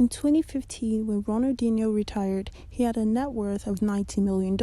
In 2015, when Ronaldinho retired, he had a net worth of $90 million.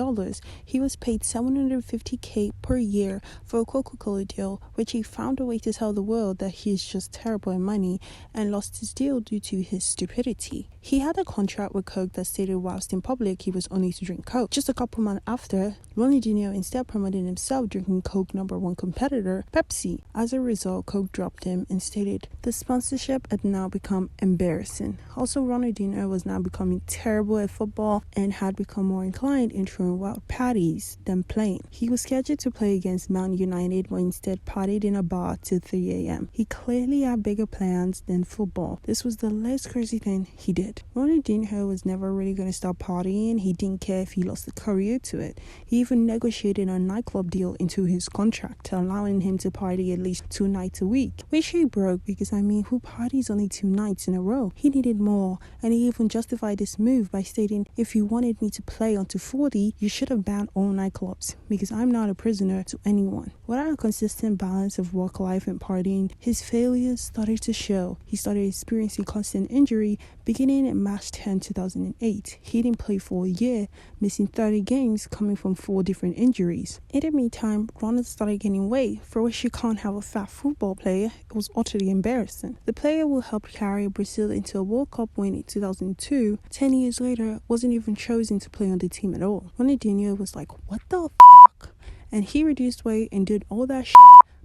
He was paid $750K per year for a Coca-Cola deal, which he found a way to tell the world that he is just terrible at money and lost his deal due to his stupidity. He had a contract with Coke that stated whilst in public he was only to drink Coke. Just a couple months after, Ronaldinho instead promoted himself drinking Coke #1 competitor, Pepsi. As a result, Coke dropped him and stated the sponsorship had now become embarrassing. Also, Ronaldinho was now becoming terrible at football and had become more inclined in throwing wild parties than playing. He was scheduled to play against Man United, but instead partied in a bar till 3 a.m. He clearly had bigger plans than football. This was the last crazy thing he did. Ronaldinho was never really going to stop partying. He didn't care if he lost a career to it. He even negotiated a nightclub deal into his contract, allowing him to party at least 2 nights a week, which he broke because, who parties only 2 nights in a row? He needed more, and he even justified this move by stating, if you wanted me to play until 40, you should have banned all nightclubs, because I'm not a prisoner to anyone. Without a consistent balance of work life and partying, his failures started to show. He started experiencing constant injury beginning in March 10, 2008. He didn't play for a year, missing 30 games coming from 4 different injuries. In the meantime, Ronald started gaining weight, for which you can't have a fat football player. It was utterly embarrassing. The player who helped carry Brazil into a World Cup win in 2002, 10 years later, wasn't even chosen to play on the team at all. Ronaldinho was like, what the f***? And he reduced weight and did all that shit.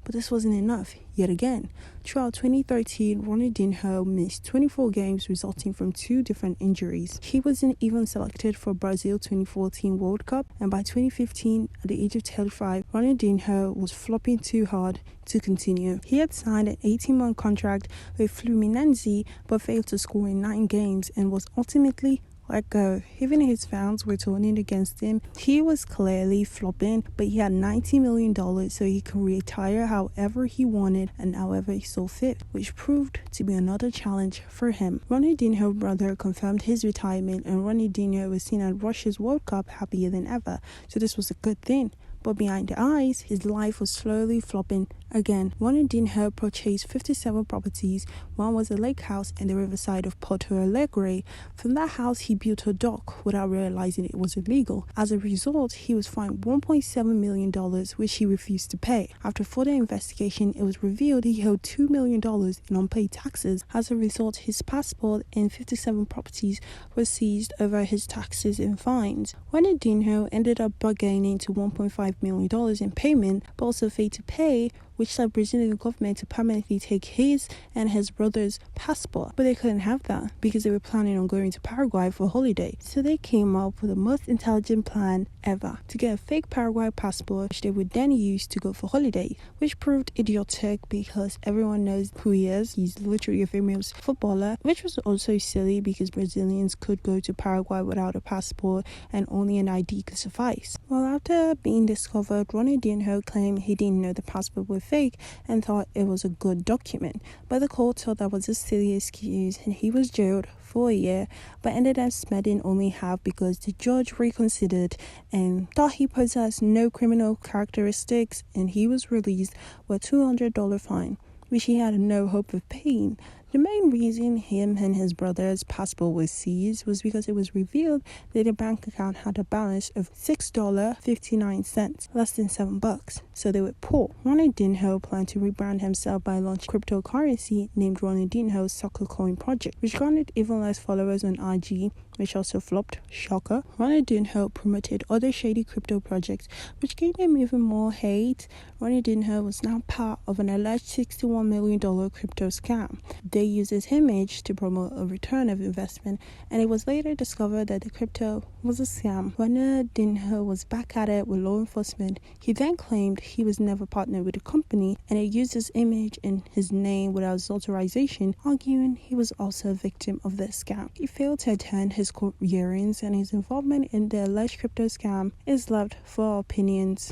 But this wasn't enough, yet again. Throughout 2013, Ronaldinho missed 24 games resulting from 2 different injuries. He wasn't even selected for Brazil 2014 World Cup, and by 2015, at the age of 35, Ronaldinho was flopping too hard to continue. He had signed an 18-month contract with Fluminense, but failed to score in 9 games and was ultimately let go. Even his fans were turning against him. He was clearly flopping, but he had $90 million so he could retire however he wanted and however he saw fit, which proved to be another challenge for him. Ronaldinho's brother confirmed his retirement, and Ronaldinho was seen at Russia's World Cup happier than ever, so this was a good thing. But behind the eyes, his life was slowly flopping again. Ronaldinho purchased 57 properties. One was a lake house in the riverside of Porto Alegre. From that house, he built a dock without realizing it was illegal. As a result, he was fined $1.7 million, which he refused to pay. After further investigation, it was revealed he owed $2 million in unpaid taxes. As a result, his passport and 57 properties were seized over his taxes and fines. Ronaldinho ended up bargaining to $1.5 million in payment, but also failed to pay, which led Brazilian government to permanently take his and his brother's passport. But they couldn't have that because they were planning on going to Paraguay for a holiday. So they came up with the most intelligent plan ever to get a fake Paraguay passport, which they would then use to go for holiday, which proved idiotic because everyone knows who he is. He's literally a famous footballer, which was also silly because Brazilians could go to Paraguay without a passport and only an ID could suffice. Well, after being discovered, Ronaldinho claimed he didn't know the passport was fake and thought it was a good document, but the court thought that was a silly excuse and he was jailed for a year, but ended up spending only half because the judge reconsidered and thought he possessed no criminal characteristics, and he was released with a $200 fine, which he had no hope of paying. The main reason him and his brother's passport was seized was because it was revealed that their bank account had a balance of $6.59, less than $7, so they were poor. Ronaldinho planned to rebrand himself by launching cryptocurrency named Ronaldinho's Soccer Coin Project, which garnered even less followers on IG, which also flopped. Shocker. Ronaldinho promoted other shady crypto projects, which gained him even more hate. Ronaldinho was now part of an alleged $61 million crypto scam. They used his image to promote a return of investment, and it was later discovered that the crypto was a scam. Ronaldinho was back at it with law enforcement. He then claimed he was never partnered with the company, and it used his image and his name without his authorization, arguing he was also a victim of the scam. He failed to attend his court hearings, and his involvement in the alleged crypto scam is left for opinions.